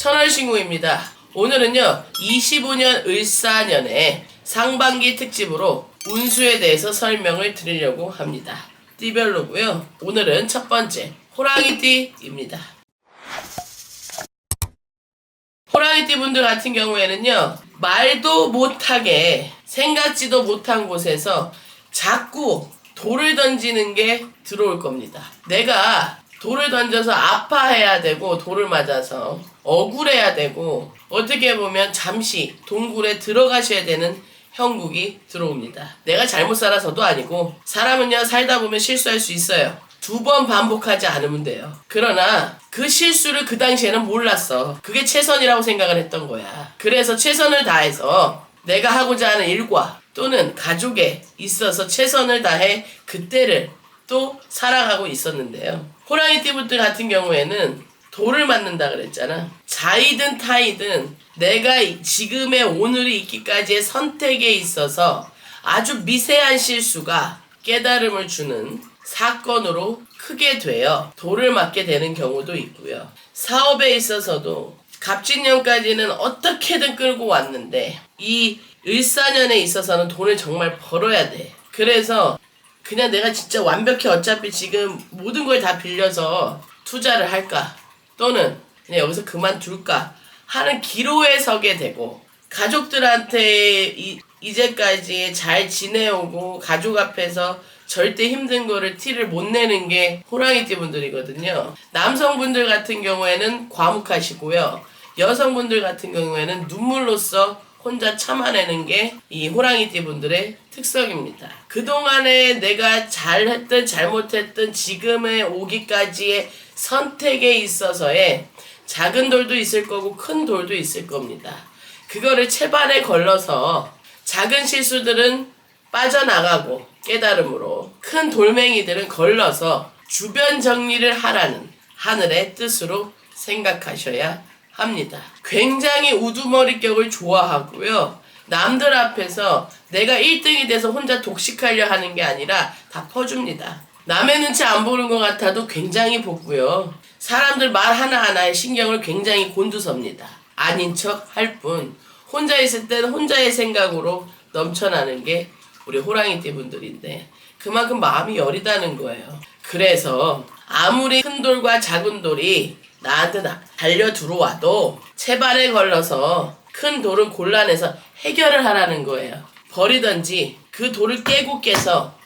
천월신고입니다. 오늘은요 25년 을사년의 상반기 특집으로 운수에 대해서 설명을 드리려고 합니다. 띠별로고요. 오늘은 첫 번째 호랑이띠입니다. 호랑이띠 분들 같은 경우에는요 말도 못하게 생각지도 못한 곳에서 자꾸 돌을 던지는 게 들어올 겁니다. 내가 돌을 던져서 아파해야 되고 돌을 맞아서 억울해야 되고 어떻게 보면 잠시 동굴에 들어가셔야 되는 형국이 들어옵니다. 내가 잘못 살아서도 아니고 사람은요 살다 보면 실수할 수 있어요. 2번 반복하지 않으면 돼요. 그러나 그 실수를 그 당시에는 몰랐어. 그게 최선이라고 생각을 했던 거야. 그래서 최선을 다해서 내가 하고자 하는 일과 또는 가족에 있어서 최선을 다해 그때를 또 살아가고 있었는데요. 호랑이띠 분들 같은 경우에는 돌을 맞는다 그랬잖아. 자이든 타이든 내가 지금의 오늘이 있기까지의 선택에 있어서 아주 미세한 실수가 깨달음을 주는 사건으로 크게 되어 돌을 맞게 되는 경우도 있고요. 사업에 있어서도 갑진년까지는 어떻게든 끌고 왔는데 이 을사년에 있어서는 돈을 정말 벌어야 돼. 그래서 그냥 내가 진짜 완벽히 어차피 지금 모든 걸 다 빌려서 투자를 할까 또는 그냥 여기서 그만둘까 하는 기로에 서게 되고 가족들한테 이제까지 잘 지내오고 가족 앞에서 절대 힘든 거를 티를 못 내는 게 호랑이띠 분들이거든요. 남성분들 같은 경우에는 과묵하시고요. 여성분들 같은 경우에는 눈물로써 혼자 참아내는 게 이 호랑이띠 분들의 특성입니다. 그동안에 내가 잘했든 잘못했든 지금에 오기까지의 선택에 있어서의 작은 돌도 있을 거고 큰 돌도 있을 겁니다. 그거를 채반에 걸러서 작은 실수들은 빠져나가고 깨달음으로 큰 돌멩이들은 걸러서 주변 정리를 하라는 하늘의 뜻으로 생각하셔야 합니다. 굉장히 우두머리격을 좋아하고요. 남들 앞에서 내가 1등이 돼서 혼자 독식하려 하는 게 아니라 다 퍼줍니다. 남의 눈치 안 보는 것 같아도 굉장히 보고요. 사람들 말 하나하나에 신경을 굉장히 곤두섭니다. 아닌 척 할 뿐 혼자 있을 때는 혼자의 생각으로 넘쳐나는 게 우리 호랑이띠 분들인데 그만큼 마음이 여리다는 거예요. 그래서 아무리 큰 돌과 작은 돌이 나한테 달려 들어와도 채반에 걸러서 큰 돌을 골라내서 해결을 하라는 거예요. 버리든지 그 돌을 깨서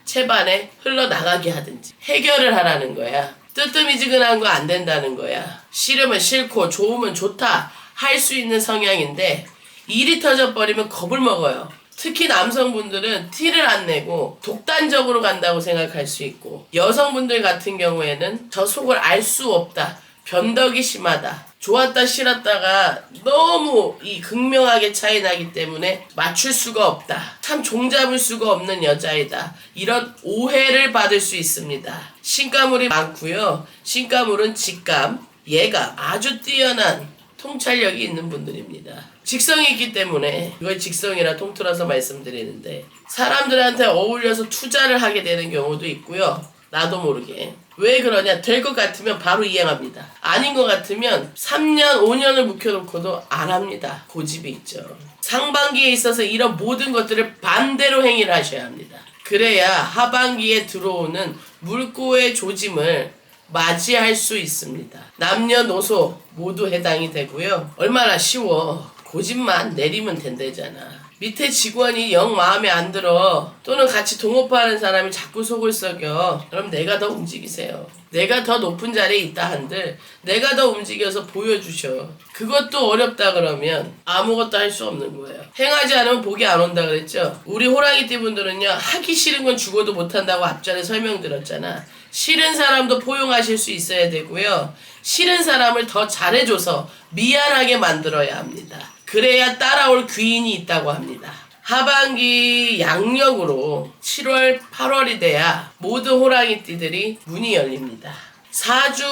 채반에 흘러나가게 하든지 해결을 하라는 거야. 뜨뜻미지근한 거 안 된다는 거야. 싫으면 싫고 좋으면 좋다 할 수 있는 성향인데 일이 터져버리면 겁을 먹어요. 특히 남성분들은 티를 안 내고 독단적으로 간다고 생각할 수 있고 여성분들 같은 경우에는 저 속을 알 수 없다. 변덕이 심하다. 좋았다 싫었다가 너무 이 극명하게 차이 나기 때문에 맞출 수가 없다. 참 종잡을 수가 없는 여자이다. 이런 오해를 받을 수 있습니다. 신가물이 많고요. 신가물은 직감, 예감, 아주 뛰어난 통찰력이 있는 분들입니다. 직성이 있기 때문에 이걸 직성이라 통틀어서 말씀드리는데 사람들한테 어울려서 투자를 하게 되는 경우도 있고요. 나도 모르게. 왜 그러냐? 될 것 같으면 바로 이행합니다. 아닌 것 같으면 3년, 5년을 묵혀놓고도 안 합니다. 고집이 있죠. 상반기에 있어서 이런 모든 것들을 반대로 행위를 하셔야 합니다. 그래야 하반기에 들어오는 물고의 조짐을 맞이할 수 있습니다. 남녀노소 모두 해당이 되고요. 얼마나 쉬워. 고집만 내리면 된다잖아. 밑에 직원이 영 마음에 안 들어 또는 같이 동업하는 사람이 자꾸 속을 썩여. 그럼 내가 더 움직이세요. 내가 더 높은 자리에 있다 한들 내가 더 움직여서 보여주셔. 그것도 어렵다 그러면 아무것도 할 수 없는 거예요. 행하지 않으면 복이 안 온다 그랬죠. 우리 호랑이띠 분들은요 하기 싫은 건 죽어도 못한다고 앞전에 설명드렸잖아. 싫은 사람도 포용하실 수 있어야 되고요. 싫은 사람을 더 잘해줘서 미안하게 만들어야 합니다. 그래야 따라올 귀인이 있다고 합니다. 하반기 양력으로 7월, 8월이 돼야 모든 호랑이띠들이 문이 열립니다. 사주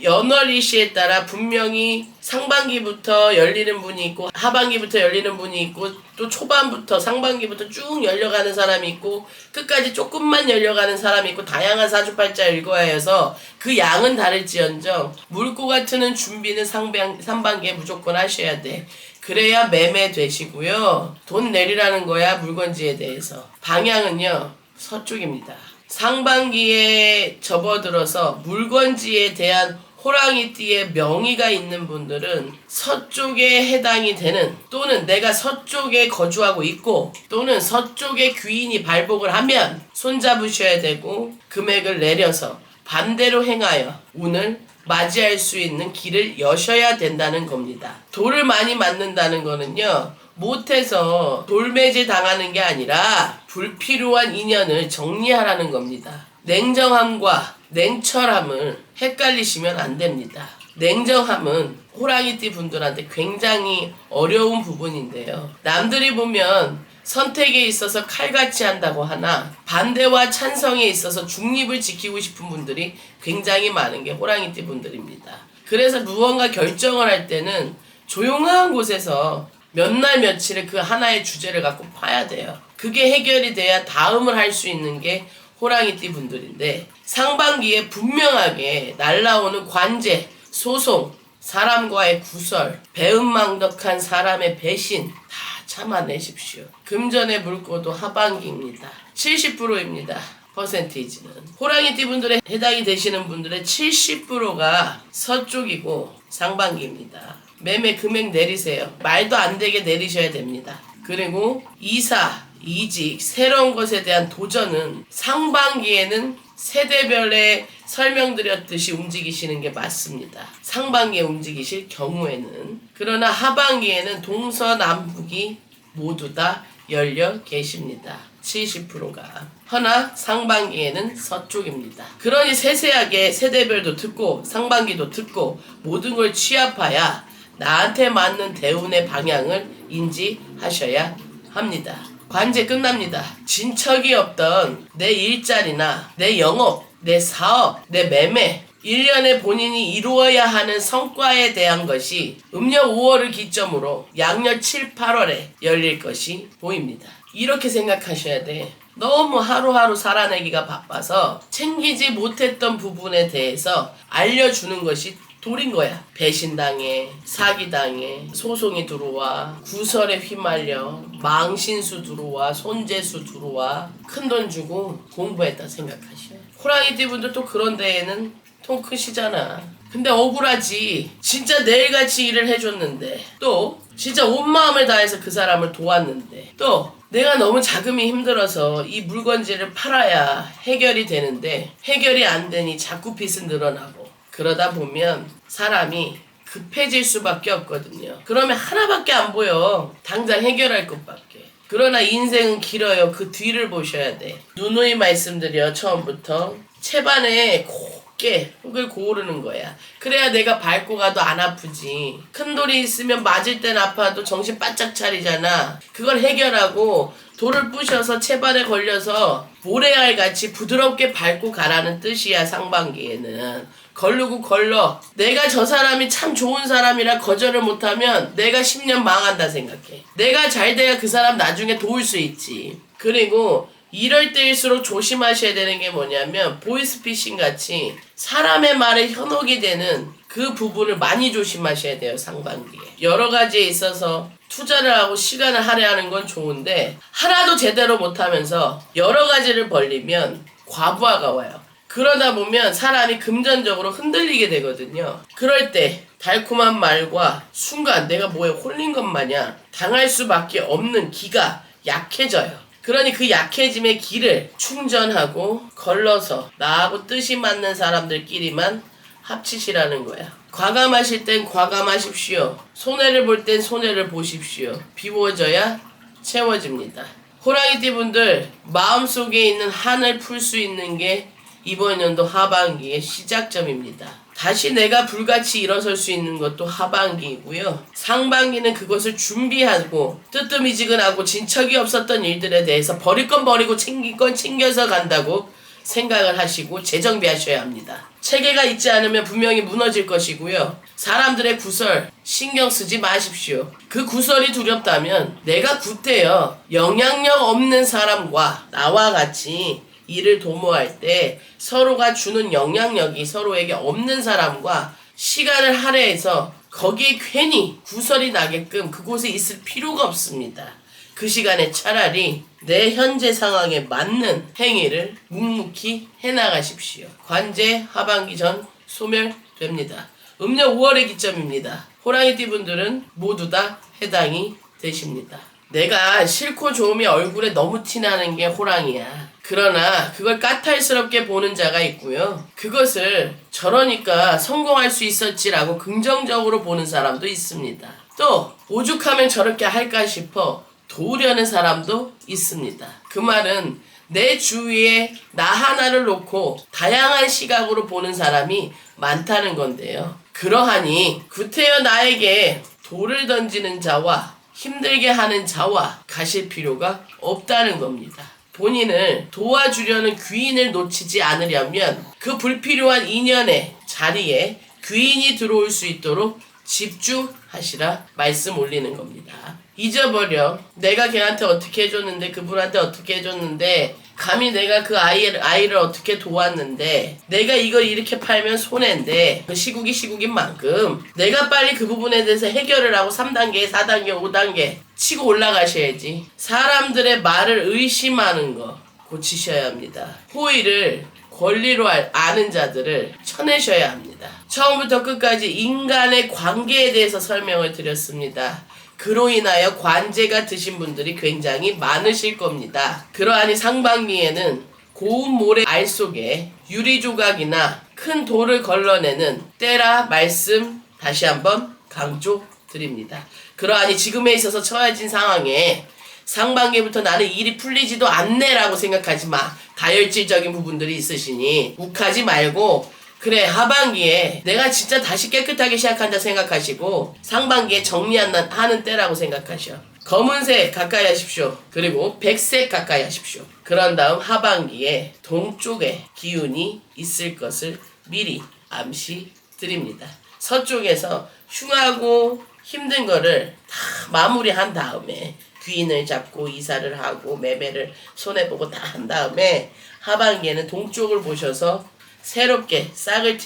연월일시에 따라 분명히 상반기부터 열리는 분이 있고 하반기부터 열리는 분이 있고 또 초반부터 상반기부터 쭉 열려가는 사람이 있고 끝까지 조금만 열려가는 사람이 있고 다양한 사주팔자 읽어야 해서 그 양은 다를지언정 물고가 트는 준비는 상반기에 무조건 하셔야 돼. 그래야 매매 되시고요. 돈 내리라는 거야. 물건지에 대해서. 방향은요. 서쪽입니다. 상반기에 접어들어서 물건지에 대한 호랑이띠의 명의가 있는 분들은 서쪽에 해당이 되는 또는 내가 서쪽에 거주하고 있고 또는 서쪽에 귀인이 발복을 하면 손잡으셔야 되고 금액을 내려서 반대로 행하여 운을 맞이할 수 있는 길을 여셔야 된다는 겁니다. 돌을 많이 맞는다는 거는요. 못해서 돌매질 당하는 게 아니라 불필요한 인연을 정리하라는 겁니다. 냉정함과 냉철함을 헷갈리시면 안 됩니다. 냉정함은 호랑이띠 분들한테 굉장히 어려운 부분인데요. 남들이 보면 선택에 있어서 칼같이 한다고 하나 반대와 찬성에 있어서 중립을 지키고 싶은 분들이 굉장히 많은 게 호랑이띠 분들입니다. 그래서 무언가 결정을 할 때는 조용한 곳에서 몇 날 며칠을 그 하나의 주제를 갖고 파야 돼요. 그게 해결이 돼야 다음을 할 수 있는 게 호랑이띠 분들인데 상반기에 분명하게 날라오는 관제, 소송, 사람과의 구설, 배은망덕한 사람의 배신 다 참아내십시오. 금전의 물꼬도 하반기입니다. 70%입니다. 퍼센테이지는. 호랑이띠 분들에 해당이 되시는 분들의 70%가 서쪽이고 상반기입니다. 매매 금액 내리세요. 말도 안 되게 내리셔야 됩니다. 그리고 이사, 이직, 새로운 것에 대한 도전은 상반기에는 세대별에 설명드렸듯이 움직이시는 게 맞습니다. 상반기에 움직이실 경우에는. 그러나 하반기에는 동서남북이 모두 다 열려 계십니다. 70%가. 허나 상반기에는 서쪽입니다. 그러니 세세하게 세대별도 듣고 상반기도 듣고 모든 걸 취합하여 나한테 맞는 대운의 방향을 인지하셔야 합니다. 관제 끝납니다. 진척이 없던 내 일자리나 내 영업, 내 사업, 내 매매 1년에 본인이 이루어야 하는 성과에 대한 것이 음력 5월을 기점으로 양력 7, 8월에 열릴 것이 보입니다. 이렇게 생각하셔야 돼. 너무 하루하루 살아내기가 바빠서 챙기지 못했던 부분에 대해서 알려주는 것이 돌인 거야. 배신당해, 사기당해, 소송이 들어와, 구설에 휘말려, 망신수 들어와, 손재수 들어와, 큰돈 주고 공부했다 생각하셔. 호랑이띠 분들 또 그런 데에는 통 크시잖아. 근데 억울하지. 진짜 내일같이 일을 해줬는데 또 진짜 온 마음을 다해서 그 사람을 도왔는데 또 내가 너무 자금이 힘들어서 이 물건지를 팔아야 해결이 되는데 해결이 안 되니 자꾸 빚은 늘어나고 그러다 보면 사람이 급해질 수밖에 없거든요. 그러면 하나밖에 안 보여. 당장 해결할 것밖에. 그러나 인생은 길어요. 그 뒤를 보셔야 돼. 누누이 말씀드려 처음부터 채반에 곱게 흙을 고르는 거야. 그래야 내가 밟고 가도 안 아프지. 큰 돌이 있으면 맞을 땐 아파도 정신 바짝 차리잖아. 그걸 해결하고 돌을 부셔서 채반에 걸려서 모래알같이 부드럽게 밟고 가라는 뜻이야. 상반기에는. 걸르고 걸러. 내가 저 사람이 참 좋은 사람이라 거절을 못하면 내가 10년 망한다 생각해. 내가 잘 돼야 그 사람 나중에 도울 수 있지. 그리고 이럴 때일수록 조심하셔야 되는 게 뭐냐면 보이스피싱 같이 사람의 말에 현혹이 되는 그 부분을 많이 조심하셔야 돼요. 상반기에. 여러 가지에 있어서 투자를 하고 시간을 할애하는 건 좋은데 하나도 제대로 못하면서 여러 가지를 벌리면 과부하가 와요. 그러다 보면 사람이 금전적으로 흔들리게 되거든요. 그럴 때 달콤한 말과 순간 내가 뭐에 홀린 것 마냥 당할 수밖에 없는 기가 약해져요. 그러니 그 약해짐의 기를 충전하고 걸러서 나하고 뜻이 맞는 사람들끼리만 합치시라는 거야. 과감하실 땐 과감하십시오. 손해를 볼 땐 손해를 보십시오. 비워져야 채워집니다. 호랑이띠 분들 마음속에 있는 한을 풀 수 있는 게 이번 연도 하반기의 시작점입니다. 다시 내가 불같이 일어설 수 있는 것도 하반기이고요. 상반기는 그것을 준비하고 뜨뜻미지근하고 진척이 없었던 일들에 대해서 버릴 건 버리고 챙길 건 챙겨서 간다고 생각을 하시고 재정비하셔야 합니다. 체계가 있지 않으면 분명히 무너질 것이고요. 사람들의 구설 신경 쓰지 마십시오. 그 구설이 두렵다면 내가 굳대어 영향력 없는 사람과 나와 같이 일을 도모할 때 서로가 주는 영향력이 서로에게 없는 사람과 시간을 할애해서 거기에 괜히 구설이 나게끔 그곳에 있을 필요가 없습니다. 그 시간에 차라리 내 현재 상황에 맞는 행위를 묵묵히 해나가십시오. 관제 하반기 전 소멸됩니다. 음력 5월의 기점입니다. 호랑이띠 분들은 모두 다 해당이 되십니다. 내가 싫고 좋음이 얼굴에 너무 티나는 게 호랑이야. 그러나 그걸 까탈스럽게 보는 자가 있고요. 그것을 저러니까 성공할 수 있었지라고 긍정적으로 보는 사람도 있습니다. 또 오죽하면 저렇게 할까 싶어 도우려는 사람도 있습니다. 그 말은 내 주위에 나 하나를 놓고 다양한 시각으로 보는 사람이 많다는 건데요. 그러하니 구태여 나에게 돌을 던지는 자와 힘들게 하는 자와 가실 필요가 없다는 겁니다. 본인을 도와주려는 귀인을 놓치지 않으려면 그 불필요한 인연의 자리에 귀인이 들어올 수 있도록 집중하시라 말씀 올리는 겁니다. 잊어버려. 내가 걔한테 어떻게 해줬는데, 그분한테 어떻게 해줬는데, 감히 내가 그 아이를 어떻게 도왔는데, 내가 이걸 이렇게 팔면 손해인데, 그 시국인 만큼 내가 빨리 그 부분에 대해서 해결을 하고 3단계, 4단계, 5단계 치고 올라가셔야지. 사람들의 말을 의심하는 거 고치셔야 합니다. 호의를 권리로 아는 자들을 쳐내셔야 합니다. 처음부터 끝까지 인간의 관계에 대해서 설명을 드렸습니다. 그로 인하여 관제가 드신 분들이 굉장히 많으실 겁니다. 그러하니 상반기에는 고운 모래 알 속에 유리조각이나 큰 돌을 걸러내는 때라 말씀 다시 한번 강조드립니다. 그러하니 지금에 있어서 처해진 상황에 상반기부터 나는 일이 풀리지도 않네라고 생각하지 마. 다혈질적인 부분들이 있으시니 욱하지 말고 하반기에 내가 진짜 다시 깨끗하게 시작한다 생각하시고 상반기에 정리하는 때라고 생각하셔. 검은색 가까이 하십시오. 그리고 백색 가까이 하십시오. 그런 다음 하반기에 동쪽에 기운이 있을 것을 미리 암시드립니다. 서쪽에서 흉하고 힘든 거를 다 마무리한 다음에 귀인을 잡고 이사를 하고 매매를 손해보고 다 한 다음에 하반기에는 동쪽을 보셔서 새롭게 싹을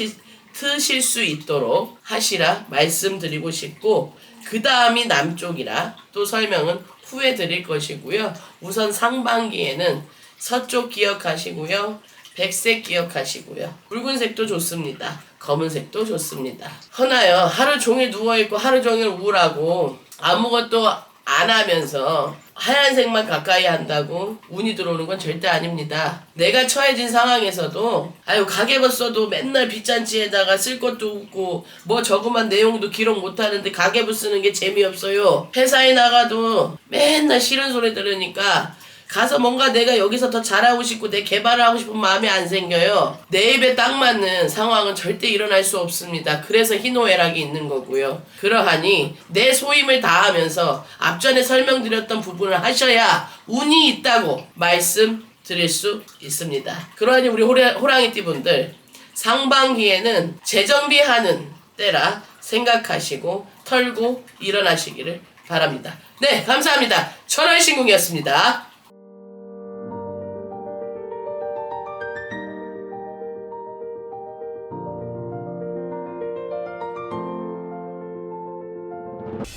트실 수 있도록 하시라 말씀드리고 싶고, 그 다음이 남쪽이라 또 설명은 후에 드릴 것이고요. 우선 상반기에는 서쪽 기억하시고요. 백색 기억하시고요. 붉은색도 좋습니다. 검은색도 좋습니다. 허나요, 하루 종일 누워있고 하루 종일 우울하고 아무것도 안 하면서 하얀색만 가까이 한다고 운이 들어오는 건 절대 아닙니다. 내가 처해진 상황에서도 가계부 써도 맨날 빚잔치에다가 쓸 것도 없고 뭐 저그만 내용도 기록 못하는데 가계부 쓰는 게 재미없어요. 회사에 나가도 맨날 싫은 소리 들으니까 가서 뭔가 내가 여기서 더 잘하고 싶고 내 개발을 하고 싶은 마음이 안 생겨요. 내 입에 딱 맞는 상황은 절대 일어날 수 없습니다. 그래서 희노애락이 있는 거고요. 그러하니 내 소임을 다하면서 앞전에 설명드렸던 부분을 하셔야 운이 있다고 말씀드릴 수 있습니다. 그러하니 우리 호랑이띠 분들 상반기에는 재정비하는 때라 생각하시고 털고 일어나시기를 바랍니다. 네, 감사합니다. 천월신궁이었습니다.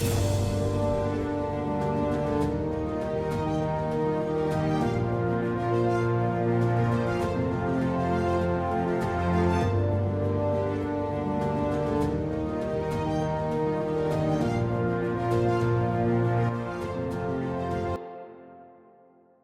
you